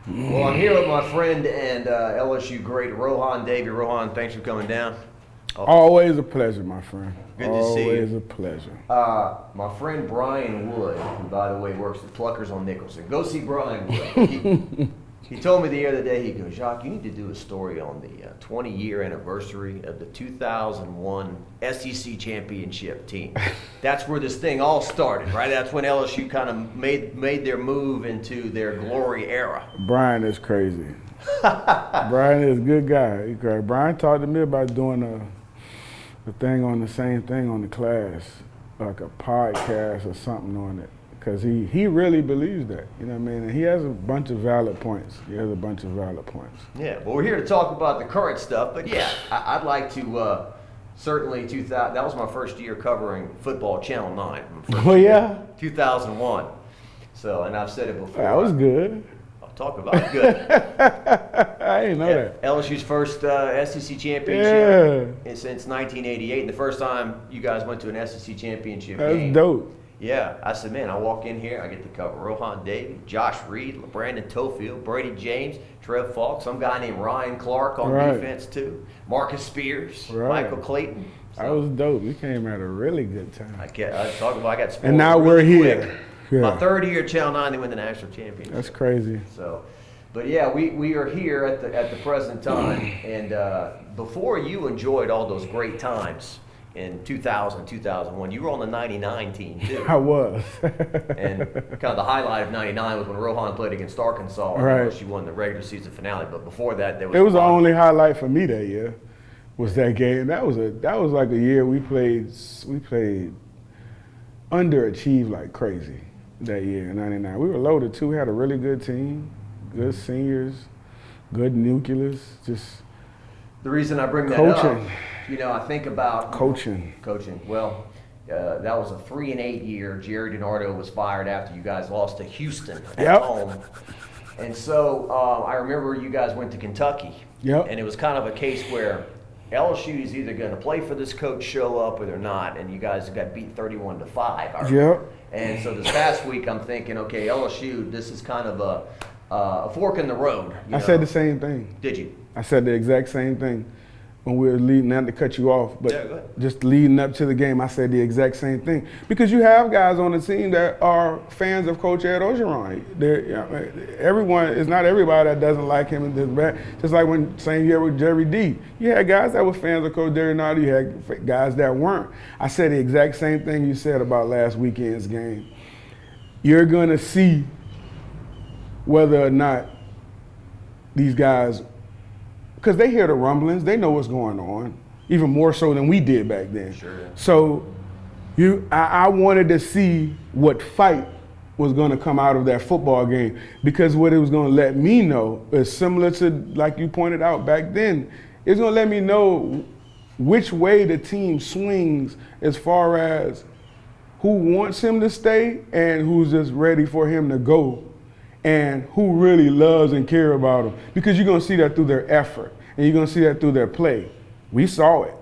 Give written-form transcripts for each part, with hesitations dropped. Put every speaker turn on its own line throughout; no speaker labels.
Well, I'm here with my friend and LSU great Rohan Davey. Rohan, thanks for coming down.
Always a pleasure, my friend.
Good to see you.
Always a pleasure.
My friend Brian Wood, who by the way works at Pluckers on Nicholson. Go see Brian Wood. He told me the other day, he goes, Jacques, you need to do a story on the 20-year anniversary of the 2001 SEC championship team. That's where this thing all started, right? That's when LSU kind of made their move into their glory era.
Brian is crazy. Brian is a good guy. He's great. Brian talked to me about doing a thing on the same thing on the class, like a podcast or something on it. Because he really believes that, you know what I mean? And he has a bunch of valid points.
Yeah, well, we're here to talk about the current stuff, but yeah, I'd like to certainly, that was my first year covering football, Channel 9.
Oh, yeah?
2001. So, and I've said it before.
That was good.
I'll talk about good.
I didn't know that.
LSU's first SEC championship since 1988, and the first time you guys went to an SEC championship game.
That's dope.
Yeah, I said, man, I walk in here, I get to cover Rohan Davey, Josh Reed, Brandon Tofield, Brady James, Trev Falk, some guy named Ryan Clark on defense too, Marcus Spears, Michael Clayton.
So, that was dope. We came at a really good time.
I got spoiled.
And now we're here.
Yeah. My third year at Channel 9, they win the national championship.
That's crazy.
So, but yeah, we are here at the present time, and before you enjoyed all those great times in 2000, 2001, you were on the 99 team too.
I was.
And kind of the highlight of 99 was when Rohan played against Arkansas.
Right.
She won the regular season finale, but before that,
it was the only highlight for me that year. Was that game? That was like a year we played underachieved like crazy that year in 99. We were loaded too. We had a really good team, good seniors, good nucleus. Just
the reason I bring that up, I think about
coaching.
Well, that was a 3-8 year. Jerry DiNardo was fired after you guys lost to Houston at home. And so I remember you guys went to Kentucky.
Yep.
And it was kind of a case where LSU is either going to play for this coach, show up, or they're not. And you guys got beat 31-5.
Yep.
And so this past week, I'm thinking, okay, LSU, this is kind of a fork in the road.
I said the same thing.
Did you?
I said the exact same thing when we were leading, not to cut you off, but
go ahead.
Just leading up to the game, I said the exact same thing. Because you have guys on the team that are fans of Coach Ed Orgeron. It's not everybody that doesn't like him and this bad. Just like when same year with Jerry D. You had guys that were fans of Coach Jerry Nardi, you had guys that weren't. I said the exact same thing you said about last weekend's game. You're gonna see whether or not these guys, because they hear the rumblings, they know what's going on, even more so than we did back then.
Sure.
So I wanted to see what fight was going to come out of that football game, because what it was going to let me know is similar to, like you pointed out back then, it's going to let me know which way the team swings as far as who wants him to stay and who's just ready for him to go, and who really loves and cares about him. Because you're going to see that through their effort, and you're going to see that through their play. We saw it.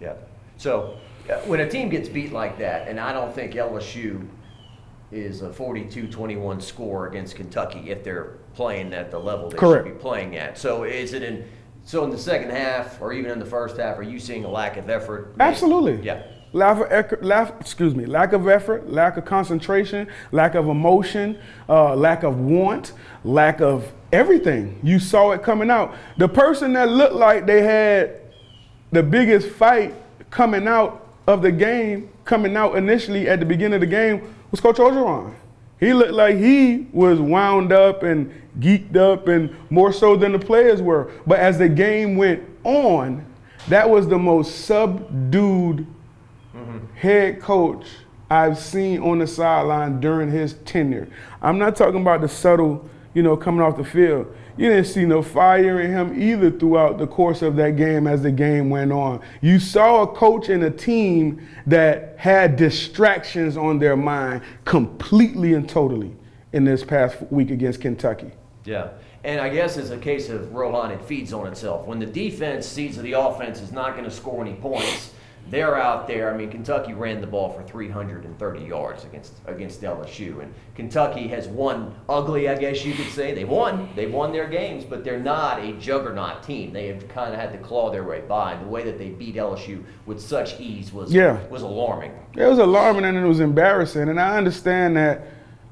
Yeah. So when a team gets beat like that, and I don't think LSU is a 42-21 score against Kentucky if they're playing at the level they should be playing at. So is it in the second half or even in the first half, are you seeing a lack of effort?
Absolutely.
Yeah.
Lack of effort, lack of concentration, lack of emotion, lack of want, lack of everything. You saw it coming out. The person that looked like they had the biggest fight coming out of the game, coming out initially at the beginning of the game, was Coach Orgeron. He looked like he was wound up and geeked up, and more so than the players were. But as the game went on, that was the most subdued head coach I've seen on the sideline during his tenure. I'm not talking about the subtle, coming off the field. You didn't see no fire in him either throughout the course of that game as the game went on. You saw a coach and a team that had distractions on their mind completely and totally in this past week against Kentucky.
Yeah. And I guess it's a case of Rohan, it feeds on itself. When the defense sees that the offense is not going to score any points, they're out there. I mean, Kentucky ran the ball for 330 yards against LSU, and Kentucky has won ugly, I guess you could say. They've won their games, but they're not a juggernaut team. They have kind of had to claw their way by, and the way that they beat LSU with such ease was alarming.
It was alarming and it was embarrassing, and I understand that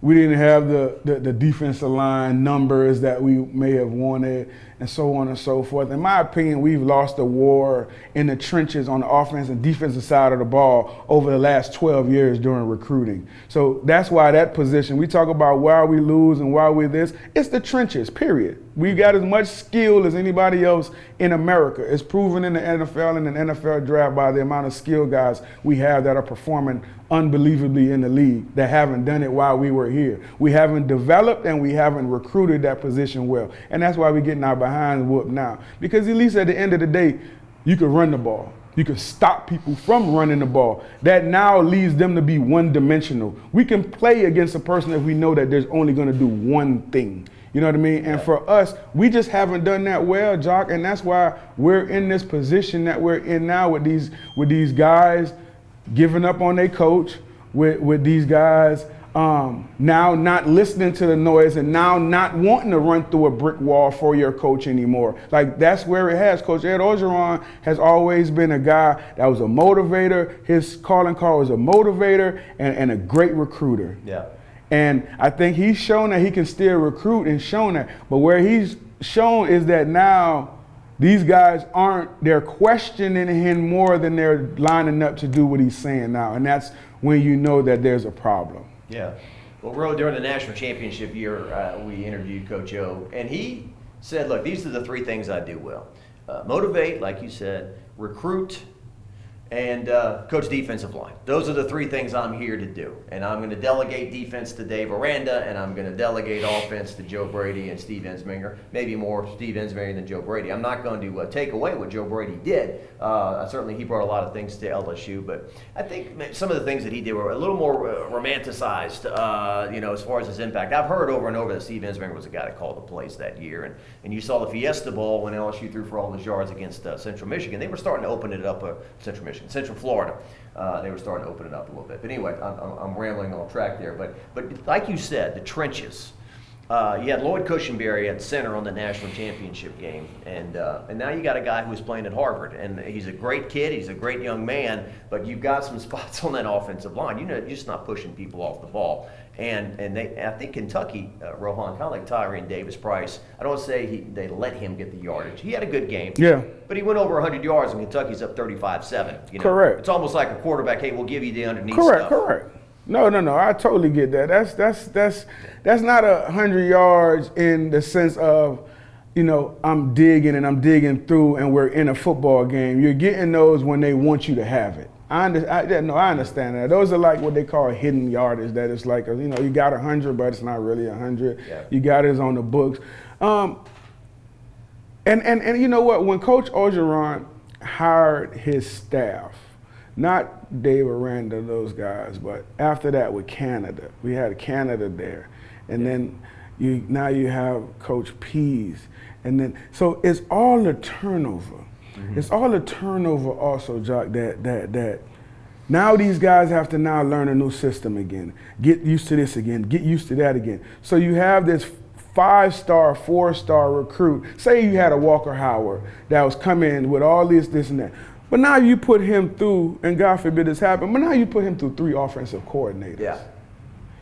we didn't have the defensive line numbers that we may have wanted and so on and so forth. In my opinion, we've lost the war in the trenches on the offense and defensive side of the ball over the last 12 years during recruiting. So that's why that position, we talk about why we lose and why we're this, it's the trenches, period. We got as much skill as anybody else in America. It's proven in the NFL and the NFL draft by the amount of skill guys we have that are performing unbelievably in the league that haven't done it while we were here. We haven't developed and we haven't recruited that position well. And that's why we're getting our behinds whooped now. Because at least at the end of the day, you can run the ball. You can stop people from running the ball. That now leads them to be one-dimensional. We can play against a person if we know that there's only going to do one thing. You know what I mean? And for us, we just haven't done that well, Jock, and that's why we're in this position that we're in now with these guys giving up on their coach, with these guys now not listening to the noise and now not wanting to run through a brick wall for your coach anymore. Like, that's where it has. Coach Ed Orgeron has always been a guy that was a motivator. His calling card was a motivator and a great recruiter.
Yeah.
And I think he's shown that he can still recruit and shown that. But where he's shown is that now these guys they're questioning him more than they're lining up to do what he's saying now. And that's when you know that there's a problem.
Yeah. Well, Ro, during the national championship year, we interviewed Coach O, and he said, look, these are the three things I do well. Motivate, like you said, recruit, and coach defensive line. Those are the three things I'm here to do. And I'm going to delegate defense to Dave Aranda, and I'm going to delegate offense to Joe Brady and Steve Ensminger. Maybe more Steve Ensminger than Joe Brady. I'm not going to take away what Joe Brady did. Certainly he brought a lot of things to LSU, but I think some of the things that he did were a little more romanticized, as far as his impact. I've heard over and over that Steve Ensminger was the guy that called the plays that year. And you saw the Fiesta Bowl when LSU threw for all those yards against Central Michigan. They were starting to open it up, Central Michigan. Central Florida, they were starting to open it up a little bit. But anyway, I'm rambling on track there. But like you said, the trenches. You had Lloyd Cushenberry at center on the national championship game, and now you got a guy who's playing at Harvard, and he's a great kid, he's a great young man, but you've got some spots on that offensive line. You're just not pushing people off the ball. And I think Kentucky, Rohan, kind of like Tyrone Davis-Price, I don't want to say they let him get the yardage. He had a good game.
Yeah.
But he went over 100 yards, and Kentucky's up 35-7.
Correct.
It's almost like a quarterback, hey, we'll give you the underneath
Correct.
stuff.
No, I totally get that. That's not 100 yards in the sense of, I'm digging through and we're in a football game. You're getting those when they want you to have it. I understand that. Those are like what they call hidden yardage. That it's like, you got 100, but it's not really 100. Yeah. You got it on the books. And you know what? When Coach Orgeron hired his staff, not Dave Aranda, those guys, but after that with Canada, we had Canada there, and then now you have Coach Pease, and then so it's all the turnover. Mm-hmm. It's all the turnover also, Jock, that now these guys have to now learn a new system again, get used to this again, get used to that again. So you have this 5-star, 4-star recruit. Say you had a Walker Howard that was coming with all this and that. But now you put him through, and God forbid this happen, but now you put him through 3 offensive coordinators.
Yeah.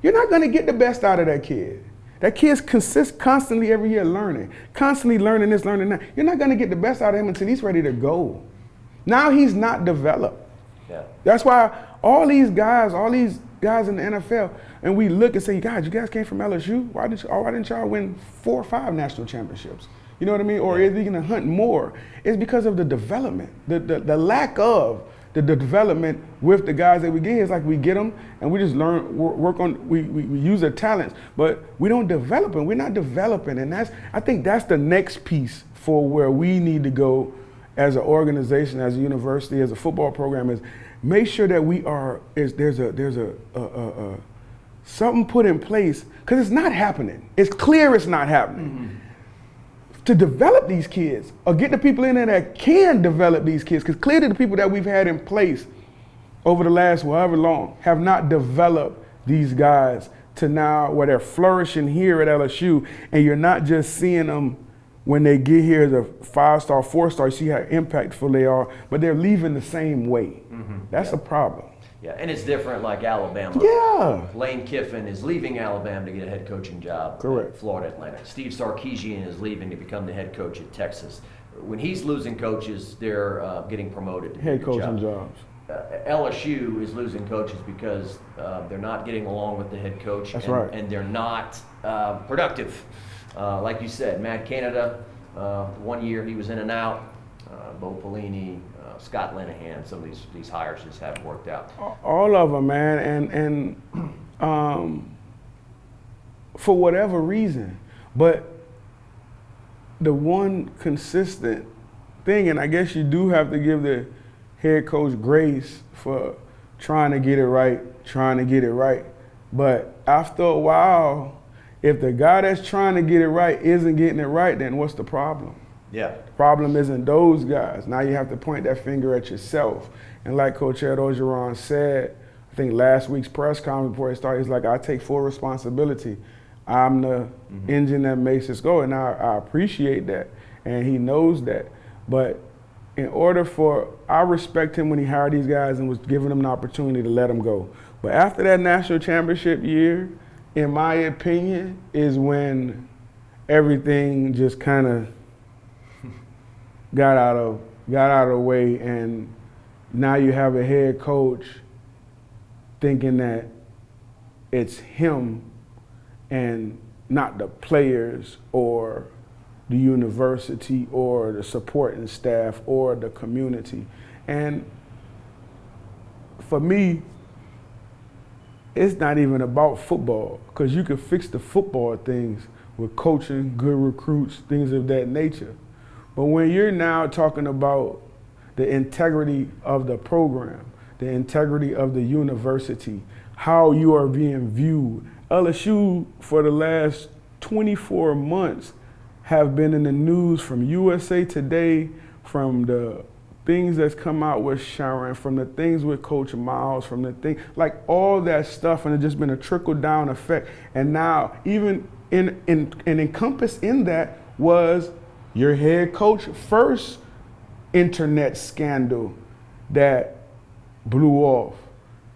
You're not going to get the best out of that kid. That kid's constantly every year learning, constantly learning this, learning that. You're not going to get the best out of him until he's ready to go. Now he's not developed.
Yeah.
That's why all these guys in the NFL, and we look and say, God, you guys came from LSU? Why didn't y'all win 4 or 5 national championships? You know what I mean? Or is he going to hunt more? It's because of the development, the lack of the development with the guys that we get. It's like we get them and we just learn, work on, we use their talents, but we don't develop them. We're not developing. And I think that's the next piece for where we need to go as an organization, as a university, as a football program, is make sure that there's something put in place, because it's not happening. It's clear it's not happening. Mm-hmm. to develop these kids or get the people in there that can develop these kids. Because clearly the people that we've had in place over the last however long have not developed these guys to now where they're flourishing here at LSU, and you're not just seeing them when they get here as a 5-star, 4-star, you see how impactful they are, but they're leaving the same way. That's a problem.
Yeah, and it's different like Alabama.
Yeah.
Lane Kiffin is leaving Alabama to get a head coaching job
Correct.
at Florida Atlantic. Steve Sarkisian is leaving to become the head coach at Texas. When he's losing coaches, they're getting promoted to
Head
bigger
coaching jobs.
LSU is losing coaches because they're not getting along with the head coach.
That's right.
And they're not productive. Like you said, Matt Canada, 1 year he was in and out. Bo Pelini, Scott Linehan, some of these hires just haven't worked out.
All of them, man, and for whatever reason. But the one consistent thing, and I guess you do have to give the head coach grace for trying to get it right. But after a while, if the guy that's trying to get it right isn't getting it right, then what's the problem?
Yeah.
The problem isn't those guys. Now you have to point that finger at yourself. And like Coach Ed Ogeron said, I think last week's press conference before he started, he's like, I take full responsibility. I'm the engine that makes this go. And I appreciate that. And he knows that. But in order I respect him when he hired these guys and was giving them the opportunity to let them go. But after that national championship year, in my opinion, is when everything just kind of got out of the way, and now you have a head coach thinking that it's him and not the players or the university or the supporting staff or the community. And for me, it's not even about football, because you can fix the football things with coaching, good recruits, things of that nature. But when you're now talking about the integrity of the program, the integrity of the university, how you are being viewed, LSU for the last 24 months have been in the news from USA Today, from the things that's come out with Sharon, from the things with Coach Miles, from the thing, like all that stuff, and it's just been a trickle-down effect. And now, even encompassed in that was your head coach first internet scandal that blew off.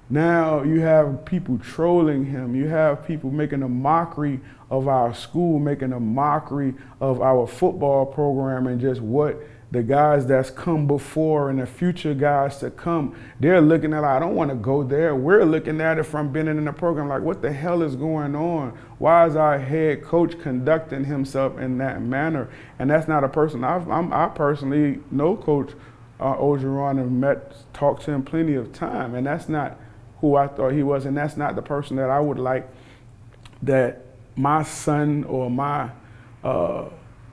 Now you have people trolling him. You have people making a mockery of our school, making a mockery of our football program, and just what the guys that's come before and the future guys to come, they're looking at, I don't want to go there. We're looking at it from being in the program like, what the hell is going on? Why is our head coach conducting himself in that manner? And that's not a person, I personally know Coach Ogeron and talked to him plenty of time, and that's not who I thought he was, and that's not the person that I would like that my son or my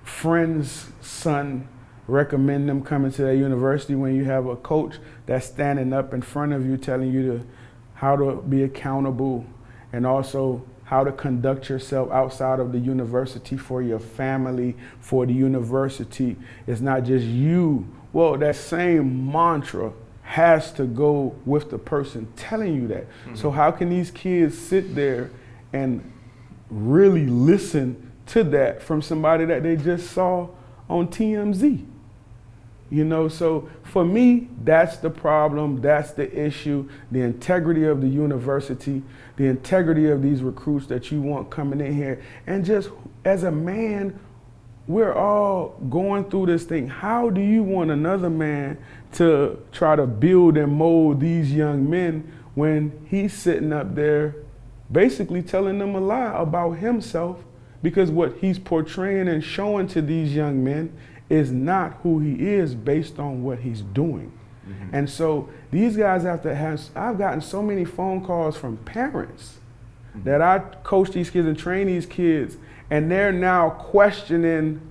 friend's son recommend them coming to that university, when you have a coach that's standing up in front of you telling you how to be accountable and also how to conduct yourself outside of the university for your family, for the university. It's not just you. Well, that same mantra has to go with the person telling you that. So how can these kids sit there and really listen to that from somebody that they just saw on TMZ? You know, so for me, that's the problem, that's the issue, the integrity of the university, the integrity of these recruits that you want coming in here. And just as a man, we're all going through this thing. How do you want another man to try to build and mold these young men when he's sitting up there basically telling them a lie about himself? Because what he's portraying and showing to these young men is not who he is based on what he's doing. And so these guys have to have, I've gotten so many phone calls from parents that I coach these kids and train these kids, and they're now questioning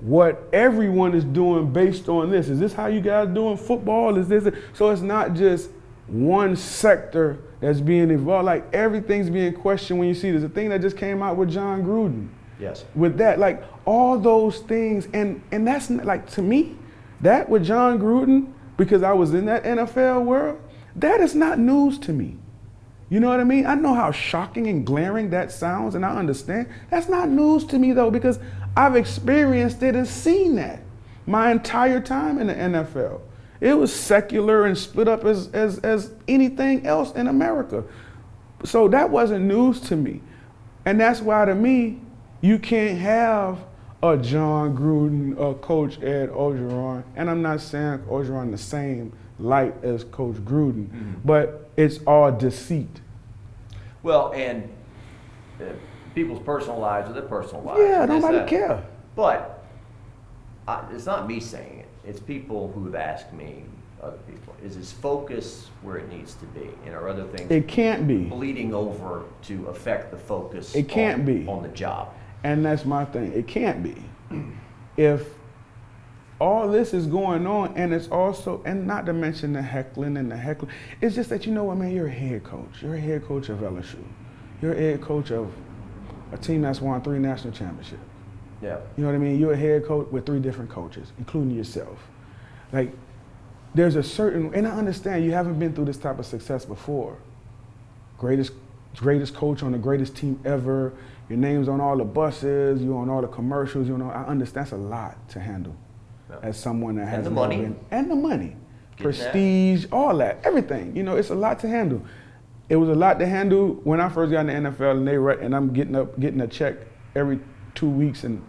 what everyone is doing based on this. Is this how you guys doing football? Is this? So it's not just one sector that's being involved. Like, everything's being questioned when you see this. The thing that just came out with John Gruden.
Yes.
With that, like all those things, and that's like, to me, that with John Gruden, because I was in that NFL world, that is not news to me. You know what I mean? I know how shocking and glaring that sounds, and I understand. That's not news to me though, because I've experienced it and seen that my entire time in the NFL. It was secular and split up as anything else in America. So that wasn't news to me. And that's why, to me, you can't have a John Gruden or Coach Ed Orgeron, and I'm not saying Orgeron the same light as Coach Gruden, but it's all deceit.
Well, and people's personal lives are their personal lives.
Yeah, nobody care.
But it's not me saying it. It's people who have asked me, other people, is his focus where it needs to be? And are other things
It can't be.
bleeding over to affect the focus
It can't be.
on the job?
And that's my thing. It can't be. If all this is going on, and it's also, and not to mention the heckling, it's just that, you know what, man, you're a head coach. You're a head coach of LSU. You're a head coach of a team that's won 3 national championships.
Yeah.
You know what I mean? You're a head coach with 3 different coaches, including yourself. Like, there's a certain, and I understand you haven't been through this type of success before. Greatest coach on the greatest team ever. Your name's on all the buses, you're on all the commercials, you know, I understand that's a lot to handle as someone that has
the money.
And the money.
Get
Prestige, all that, everything. You know, it's a lot to handle. It was a lot to handle when I first got in the NFL, and I'm getting a check every 2 weeks, and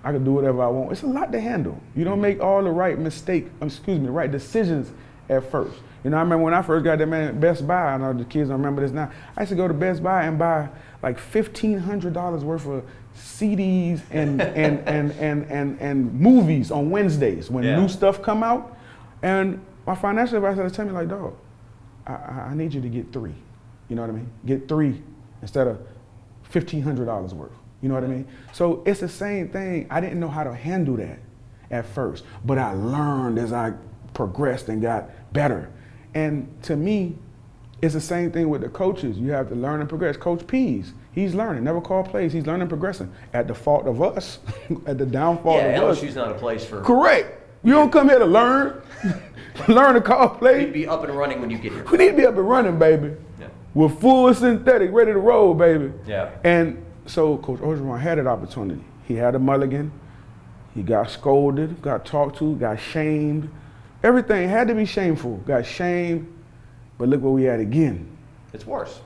I can do whatever I want. It's a lot to handle. You don't make all the right right decisions at first. You know, I remember when I first got there, man, at Best Buy, I know the kids don't remember this now, I used to go to Best Buy and buy like $1,500 worth of CDs and movies on Wednesdays when new stuff come out. And my financial advisor would tell me, like, dog, I need you to get 3. You know what I mean? Get 3 instead of $1,500 worth. You know what I mean? So it's the same thing. I didn't know how to handle that at first, but I learned as I progressed and got better. And to me, it's the same thing with the coaches. You have to learn and progress. Coach Pease, he's learning, never call plays. He's learning and progressing at the fault of us, at the downfall of us.
LSU's not a place for...
Correct. You don't come here to learn, learn to call plays.
You need to be up and running when you get here.
We need to be up and running, baby.
Yeah.
We're full synthetic, ready to roll, baby.
Yeah.
And so Coach Orgeron had that opportunity. He had a mulligan. He got scolded, got talked to, got shamed. Everything had to be shameful. Got shamed, but look where we at again.
It's worse.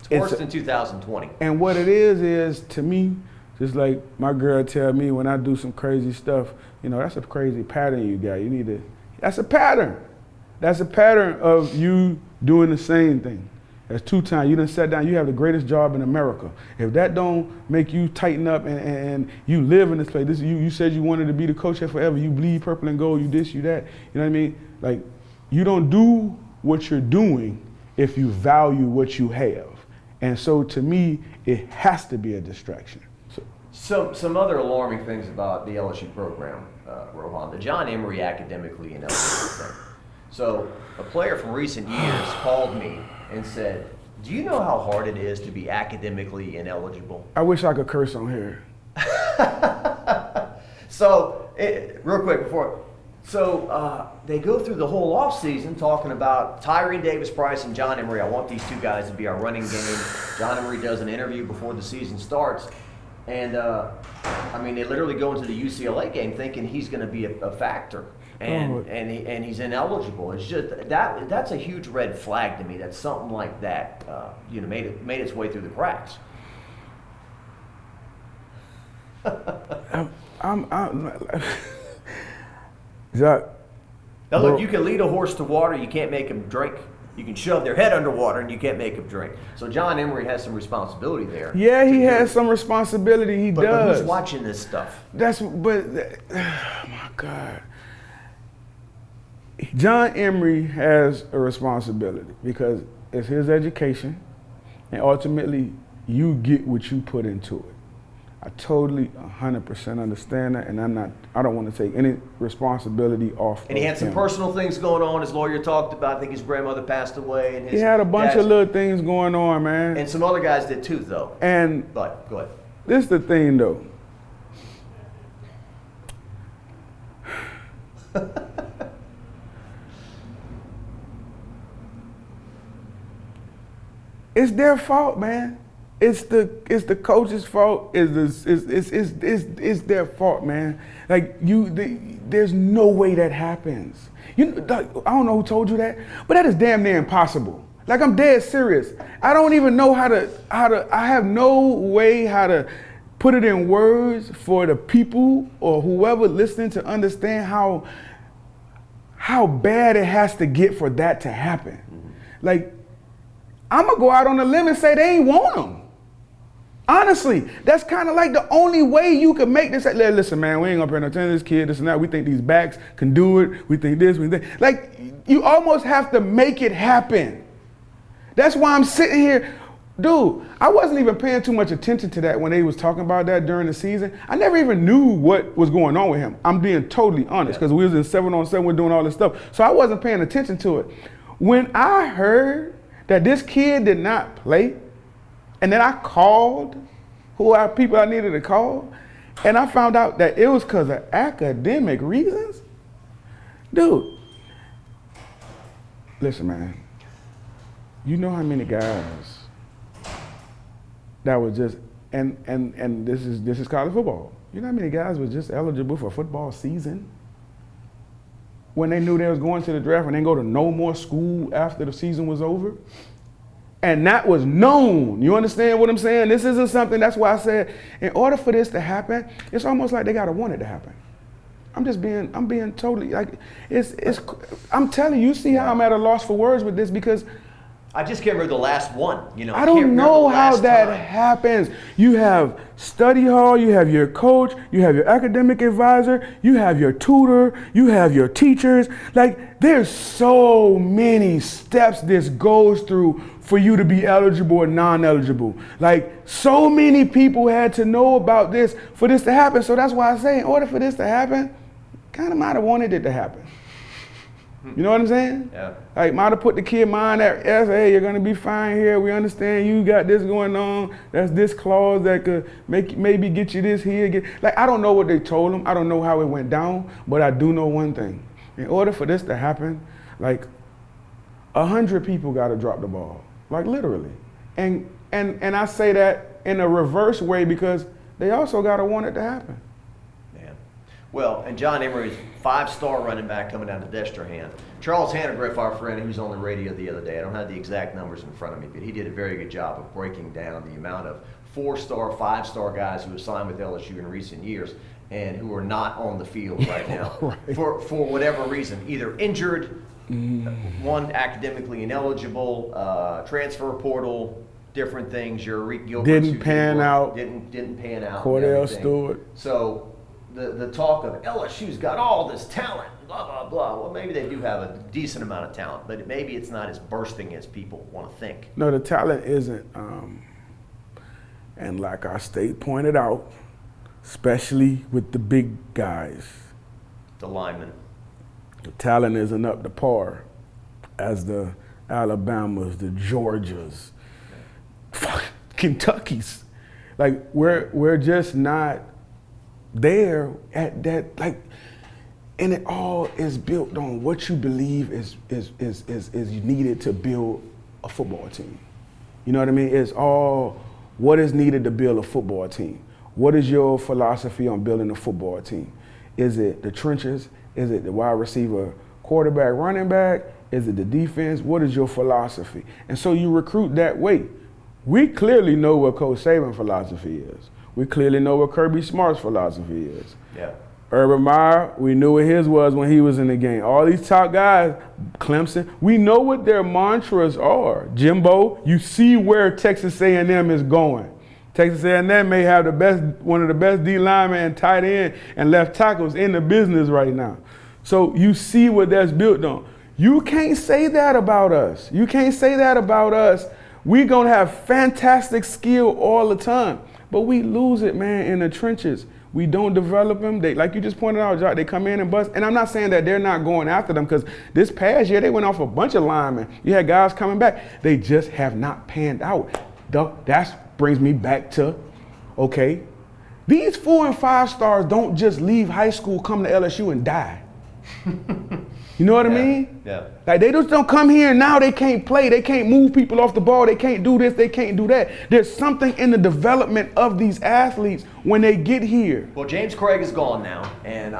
It's worse than 2020.
And what it is to me, just like my girl tell me when I do some crazy stuff, you know, that's a crazy pattern you got. You need to, that's a pattern. That's a pattern of you doing the same thing. That's 2 times. You done sat down, you have the greatest job in America. If that don't make you tighten up and you live in this place, you said you wanted to be the coach here forever, you bleed purple and gold, you this, you that, you know what I mean? Like, you don't do what you're doing if you value what you have. And so to me, it has to be a distraction.
Some other alarming things about the LSU program, Rohan, the John Emery academically ineligible thing. So a player from recent years called me and said, do you know how hard it is to be academically ineligible?
I wish I could curse on here.
So, real quick they go through the whole offseason talking about Tyree Davis-Price and John Emery. I want these 2 guys to be our running game. John Emery does an interview before the season starts. And, they literally go into the UCLA game thinking he's going to be a factor. And he's ineligible. It's just that's a huge red flag to me. That something like that, made its way through the cracks.
Jack.
Now look, you can lead a horse to water. You can't make him drink. You can shove their head underwater, and you can't make him drink. So John Emery has some responsibility there.
Yeah, he has some responsibility. He does.
But who's watching this stuff?
Oh my God. John Emery has a responsibility because it's his education, and ultimately you get what you put into it. I totally 100% understand that, and I don't want to take any responsibility off.
And he had some personal things going on. His lawyer talked about, I think his grandmother passed away. And
he had a bunch of little things going on, man.
And some other guys did too, though.
But
go ahead.
This is the thing, though. It's their fault, man. It's the coach's fault. It's their fault, man. Like there's no way that happens. I don't know who told you that, but that is damn near impossible. Like, I'm dead serious. I don't even know how to. I have no way how to put it in words for the people or whoever listening to understand how bad it has to get for that to happen. Like, I'm gonna go out on a limb and say they ain't want them. Honestly, that's kind of like the only way you can make this. Listen, man, we ain't gonna pay no attention to this kid, this and that. We think these backs can do it. We think this, we think. Like, you almost have to make it happen. That's why I'm sitting here. Dude, I wasn't even paying too much attention to that when they was talking about that during the season. I never even knew what was going on with him. I'm being totally honest, because we was in 7-on-7, we're doing all this stuff. So I wasn't paying attention to it. When I heard that this kid did not play, and then I called people I needed to call, and I found out that it was because of academic reasons. Dude, listen, man. You know how many guys that was just, and this is college football. You know how many guys were just eligible for football season when they knew they was going to the draft and then go to no more school after the season was over? And that was known. You understand what I'm saying? This isn't something, that's why I said, in order for this to happen, it's almost like they gotta want it to happen. I'm being totally, like, I'm telling you, see how I'm at a loss for words with this, because
I just can't remember the last one.
I don't know how that happens. You have study hall, you have your coach, you have your academic advisor, you have your tutor, you have your teachers. Like, there's so many steps this goes through for you to be eligible or non-eligible. Like, so many people had to know about this for this to happen. So that's why I say, in order for this to happen, kind of might have wanted it to happen. You know what I'm saying?
Yeah. Like,
might have put the kid mind at rest. Hey, you're gonna be fine here. We understand you got this going on. That's this clause that could maybe get you this here. Like, I don't know what they told him. I don't know how it went down, but I do know one thing. In order for this to happen, like, 100 people gotta drop the ball. Like, literally. And I say that in a reverse way because they also gotta want it to happen.
Well, and John Emery's 5-star running back coming down to Destrehan. Charles Hannegriff, our friend, he was on the radio the other day. I don't have the exact numbers in front of me, but he did a very good job of breaking down the amount of 4-star, 5-star guys who have signed with LSU in recent years and who are not on the field right now
right.
for whatever reason, either injured, one academically ineligible, transfer portal, different things.
Didn't pan out.
Didn't pan out.
Cordell Stewart.
So the talk of LSU's got all this talent, blah, blah, blah. Well, maybe they do have a decent amount of talent, but maybe it's not as bursting as people want to think.
No, the talent isn't. And like our state pointed out, especially with the big guys,
the linemen,
the talent isn't up to par as the Alabamas, the Georgias, Kentuckys. Like, we're just not there at that, like, and it all is built on what you believe is needed to build a football team. You know what I mean? It's all what is needed to build a football team. What is your philosophy on building a football team? Is it the trenches? Is it the wide receiver, quarterback, running back? Is it the defense? What is your philosophy? And so you recruit that way. We clearly know what Coach Saban's philosophy is. We clearly know what Kirby Smart's philosophy is.
Yeah.
Urban Meyer, we knew what his was when he was in the game. All these top guys, Clemson, we know what their mantras are. Jimbo, you see where Texas A&M is going. Texas A&M may have one of the best D linemen and tight end and left tackles in the business right now. So you see what that's built on. You can't say that about us. You can't say that about us. We're gonna have fantastic skill all the time. But we lose it, man, in the trenches. We don't develop them. They, like you just pointed out, Jock, they come in and bust. And I'm not saying that they're not going after them, because this past year they went off a bunch of linemen. You had guys coming back. They just have not panned out. That brings me back to, okay, these 4 and 5 stars don't just leave high school, come to LSU and die. You know what I mean?
Yeah.
Like they just don't come here and now they can't play. They can't move people off the ball. They can't do this. They can't do that. There's something in the development of these athletes when they get here.
Well, James Craig is gone now, and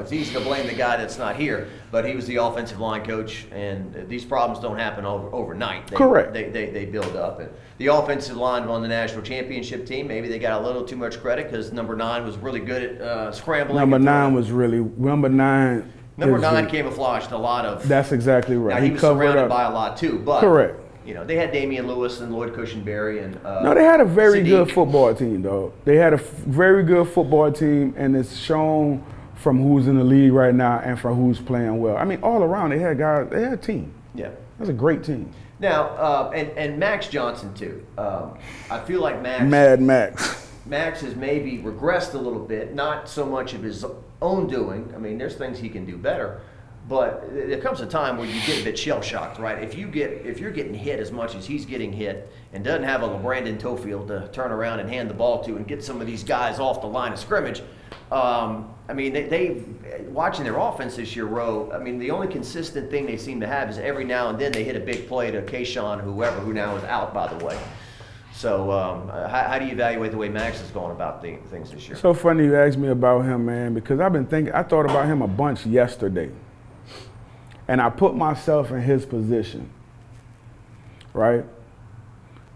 it's easy to blame the guy that's not here, but he was the offensive line coach, and these problems don't happen overnight.
Correct.
They build up. And the offensive line on the national championship team, maybe they got a little too much credit because number 9 was really good at scrambling.
Number 9
camouflaged a lot of.
That's exactly right.
Now, he was surrounded by a lot too, but
correct.
They had Damian Lewis and Lloyd Cushenberry and.
No, they had a very
Sadiq.
good football team, though. They had a very good football team, and it's shown from who's in the league right now and from who's playing well. I mean, all around they had guys. They had a team.
Yeah,
that's a great team.
Now, and Max Johnson too. I feel like
Mad Max.
Max has maybe regressed a little bit, not so much of his own doing. I mean, there's things he can do better, but there comes a time where you get a bit shell-shocked, right? If you're getting hit as much as he's getting hit and doesn't have a LeBrandon Tofield to turn around and hand the ball to and get some of these guys off the line of scrimmage, I mean, they watching their offense this year, Ro, I mean, the only consistent thing they seem to have is every now and then they hit a big play to Kayshawn, whoever, who now is out, by the way. So how do you evaluate the way Max is going about things this year?
So funny you asked me about him, man, because I thought about him a bunch yesterday. And I put myself in his position, right?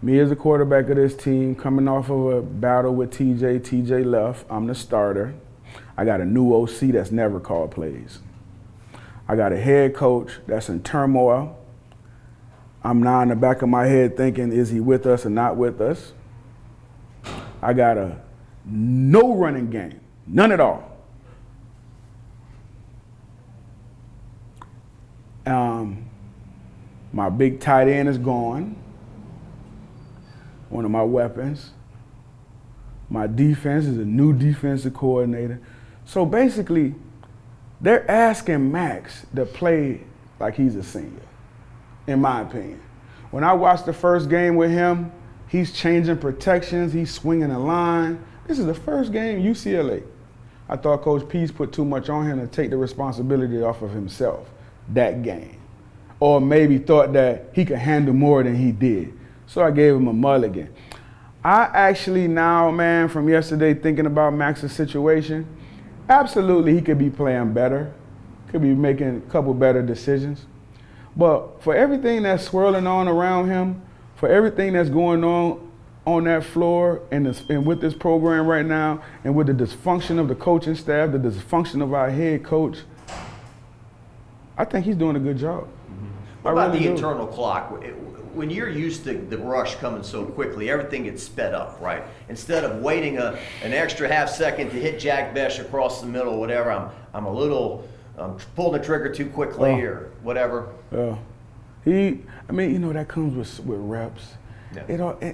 Me as a quarterback of this team, coming off of a battle with TJ. TJ left. I'm the starter. I got a new OC that's never called plays. I got a head coach that's in turmoil. I'm now in the back of my head thinking, is he with us or not with us? I got no running game, none at all. My big tight end is gone, one of my weapons. My defense is a new defensive coordinator. So basically, they're asking Max to play like he's a senior, in my opinion. When I watched the first game with him, he's changing protections, he's swinging a line. This is the first game UCLA. I thought Coach Pease put too much on him to take the responsibility off of himself that game. Or maybe thought that he could handle more than he did. So I gave him a mulligan. I actually now, man, from yesterday thinking about Max's situation, absolutely he could be playing better, could be making a couple better decisions. But for everything that's swirling on around him, for everything that's going on that floor and with this program right now, and with the dysfunction of the coaching staff, the dysfunction of our head coach, I think he's doing a good job.
What about the internal clock? When you're used to the rush coming so quickly, everything gets sped up, right? Instead of waiting an extra half second to hit Jack Besh across the middle, whatever, I'm pulling the trigger too quickly or whatever.
Yeah. That comes with reps. Yeah.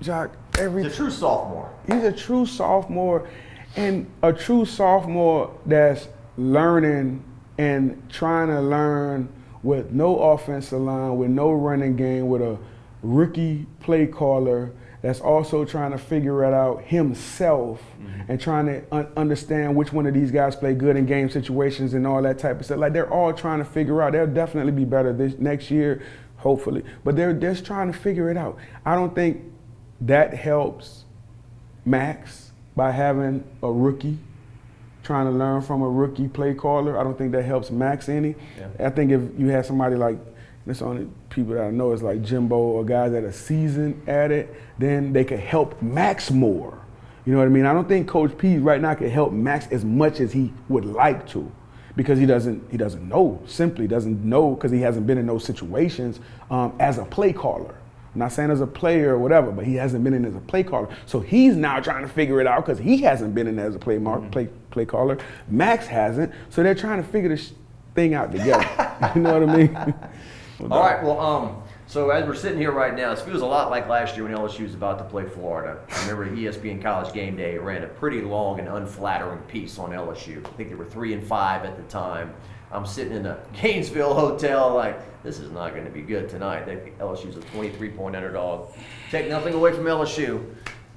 Jock,
he's a true sophomore.
He's a true sophomore, and a true sophomore that's learning and trying to learn with no offensive line, with no running game, with a rookie play caller that's also trying to figure it out himself and trying to understand which one of these guys play good in game situations and all that type of stuff. Like, they're all trying to figure out. They'll definitely be better this next year, hopefully. But they're just trying to figure it out. I don't think that helps Max by having a rookie trying to learn from a rookie play caller. I don't think that helps Max any. Yeah. I think if you had somebody like, that's the only people that I know is like Jimbo or guys that are seasoned at it, then they could help Max more. You know what I mean? I don't think Coach P right now could help Max as much as he would like to, because he doesn't know, simply doesn't know, because he hasn't been in those situations as a play caller. I'm not saying as a player or whatever, but he hasn't been in as a play caller. So he's now trying to figure it out because he hasn't been in as a play caller. Max hasn't. So they're trying to figure this thing out together. You know what I mean?
All right. Well, so as we're sitting here right now, this feels a lot like last year when LSU was about to play Florida. I remember ESPN College Game Day ran a pretty long and unflattering piece on LSU. I think they were 3-5 at the time. I'm sitting in a Gainesville hotel like, this is not going to be good tonight. LSU's a 23-point underdog. Take nothing away from LSU.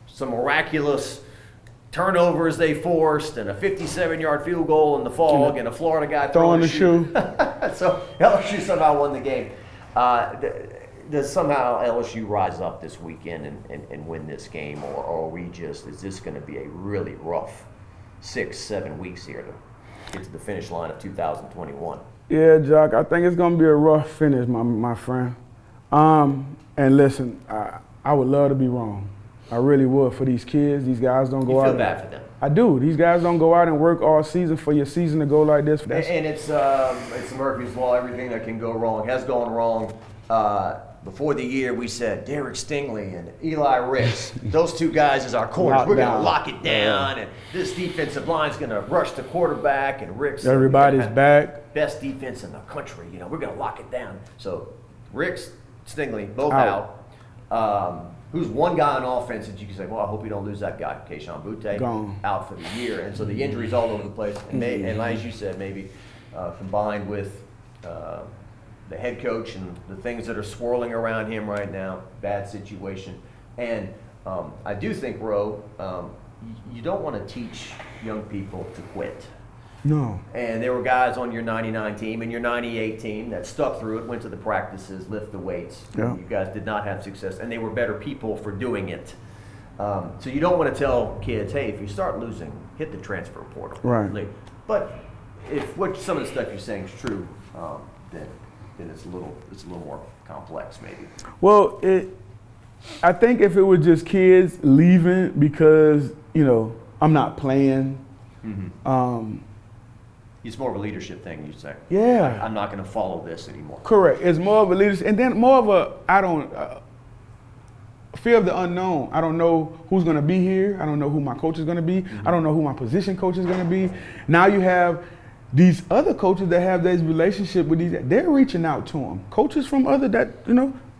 Some miraculous turnovers they forced and a 57-yard field goal in the fog and a Florida guy
throwing the shoe.
So LSU somehow won the game. Does somehow LSU rise up this weekend and win this game, or is this going to be a really rough 6-7 weeks here to get to the finish line of 2021?
Yeah, Jock, I think it's going to be a rough finish, my friend. And listen, I would love to be wrong. I really would for these kids. These guys don't go out.
You feel bad for them.
I do. These guys don't go out and work all season for your season to go like this.
And it's Murphy's Law. Everything that can go wrong has gone wrong. Before the year, we said Derek Stingley and Eli Ricks, those two guys as our corners. We're going to lock it down, and this defensive line's going to rush the quarterback, and Ricks.
Everybody's back.
Best defense in the country. We're going to lock it down. So Ricks, Stingley, both out. Who's one guy on offense that you can say, well, I hope you don't lose that guy, Kayshon Boutte,
gone,
out for the year. And so the injuries all over the place. And as you said, maybe combined with the head coach and the things that are swirling around him right now, bad situation. And I do think, Ro, you don't want to teach young people to quit.
No.
And there were guys on your 99 team and your 98 team that stuck through it, went to the practices, lift the weights.
Yeah.
You guys did not have success, and they were better people for doing it. So you don't want to tell kids, hey, if you start losing, hit the transfer portal.
Right.
But if some of the stuff you're saying is true, then it's a little more complex, maybe.
Well, I think if it was just kids leaving because I'm not playing.
Mm-hmm. It's more of a leadership thing, you say.
Yeah.
I'm not going to follow this anymore.
Correct. It's more of a leadership, and then more of a fear of the unknown. I don't know who's going to be here. I don't know who my coach is going to be. Mm-hmm. I don't know who my position coach is going to be. Now you have these other coaches that have this relationship with these. They're reaching out to them. Coaches from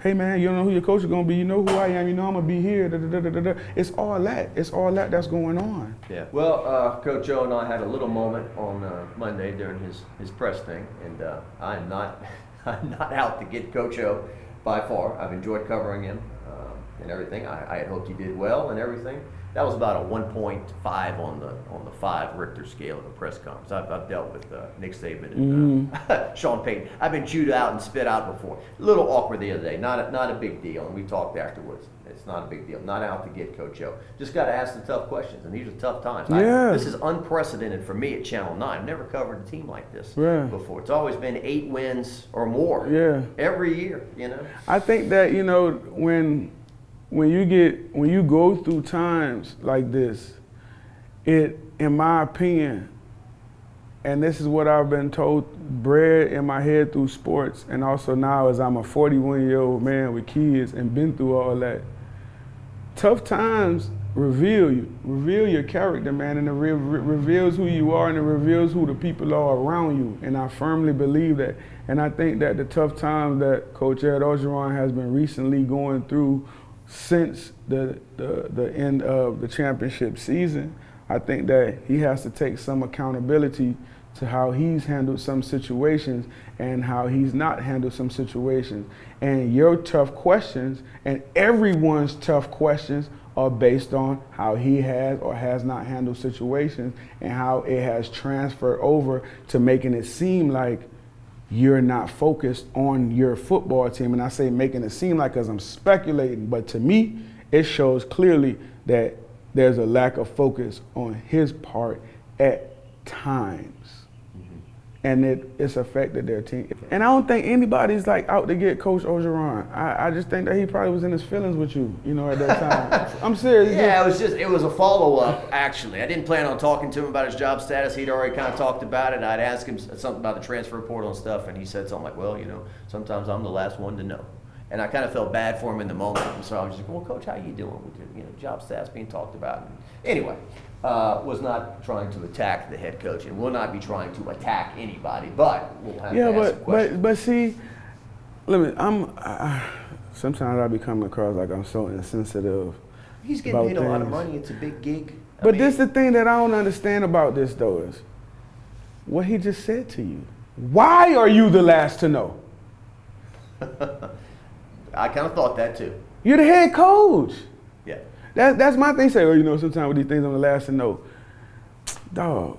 hey man, you don't know who your coach is going to be. You know who I am. You know I'm going to be here. Da, da, da, da, da. It's all that. It's all that's going on.
Yeah. Well, Coach Joe and I had a little moment on Monday during his press thing, and I'm not out to get Coach O by far. I've enjoyed covering him and everything. I had hoped he did well and everything. That was about a 1.5 on the 5 Richter scale of a press conference. I've dealt with Nick Saban and Sean Payton. I've been chewed out and spit out before. A little awkward the other day. Not a big deal. And we talked afterwards. It's not a big deal. Not out to get Coach O. Just got to ask the tough questions. And these are tough times.
Yeah.
This is unprecedented for me at Channel 9. I've never covered a team like this before. It's always been 8 wins or more every year.
I think that when you go through times like this, in my opinion, and this is what I've been told, bred in my head through sports, and also now as I'm a 41-year-old man with kids and been through all that, tough times reveal your character, man, and it reveals who you are, and it reveals who the people are around you, and I firmly believe that. And I think that the tough times that Coach Ed Orgeron has been recently going through since the end of the championship season, I think that he has to take some accountability to how he's handled some situations and how he's not handled some situations. And your tough questions and everyone's tough questions are based on how he has or has not handled situations and how it has transferred over to making it seem like you're not focused on your football team. And I say making it seem like because I'm speculating, but to me, it shows clearly that there's a lack of focus on his part at times. And it's affected their team. And I don't think anybody's out to get Coach Orgeron. I just think that he probably was in his feelings with you, at that time. I'm serious.
Yeah, it was a follow-up, actually. I didn't plan on talking to him about his job status. He'd already kind of talked about it. I'd asked him something about the transfer portal and stuff, and he said something like, well, sometimes I'm the last one to know. And I kind of felt bad for him in the moment. And so I was just like, well, Coach, how you doing with your job status being talked about? And anyway. Was not trying to attack the head coach and will not be trying to attack anybody, but we'll have to ask some questions.
But see, sometimes I be coming across like I'm so insensitive.
He's getting paid a lot of money. It's a big gig.
But this is the thing that I don't understand about this, though, is what he just said to you. Why are you the last to know?
I kind of thought that too.
You're the head coach.
Yeah.
That's my thing. Say, you know, sometimes with these things, I'm the last to know. Dog.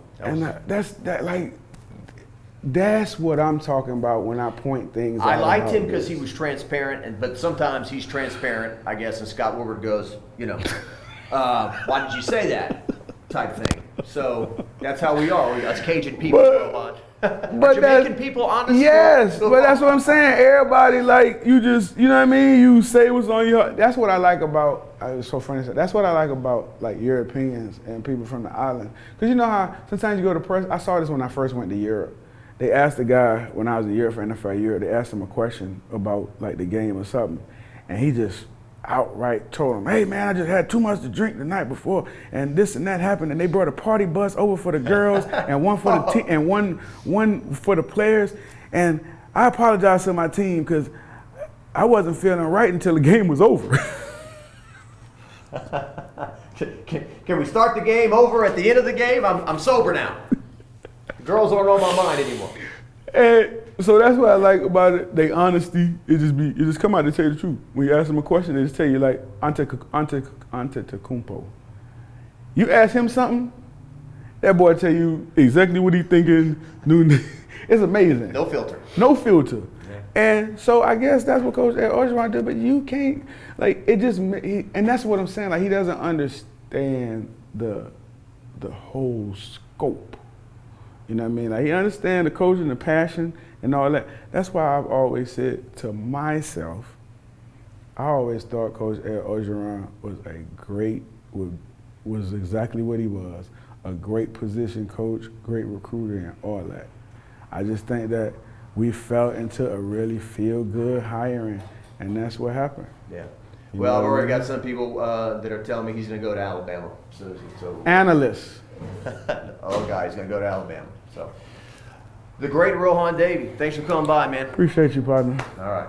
That's what I'm talking about when I point things out.
I liked him because he was transparent, but sometimes he's transparent, I guess, and Scott Woodward goes, you know, why did you say that? Type thing. So that's how we are. Us Cajun people go on. But Jamaican people, honestly.
Yes, but that's what I'm saying. Everybody, like, you just, you know what I mean? You say what's on your heart. That's what I like about, it's so funny to say, that's what I like about, like, Europeans and people from the island. Because you know how sometimes you go to press, I saw this when I first went to Europe. They asked the guy, when I was in Europe for NFL Europe, they asked him a question about, like, the game or something. And he just outright told him, hey man, I just had too much to drink the night before, and this and that happened, and they brought a party bus over for the girls, and one for the team, and one for the players, and I apologize to my team because I wasn't feeling right until the game was over.
Can we start the game over at the end of the game? I'm sober now. The girls aren't on my mind anymore.
And so that's what I like about it. They honesty. It just come out to tell you the truth. When you ask them a question, they just tell you like Antetokounmpo. You ask him something, that boy tell you exactly what he thinking. It's amazing.
No filter.
No filter.
Yeah.
And so I guess that's what Coach Orgeron did. But you can't like it just. And that's what I'm saying. Like he doesn't understand the whole scope. You know what I mean? Like he understands the coaching, the passion, and all that. That's why I've always said to myself, I always thought Coach Orgeron was exactly what he was, a great position coach, great recruiter, and all that. I just think that we fell into a really feel-good hiring, and that's what happened.
Yeah. Well, I've already got some people that are telling me he's going to go to Alabama. So
Analysts.
Oh, God, he's going to go to Alabama. So, the great Rohan Davey, thanks for coming by, man.
Appreciate you, partner.
All right.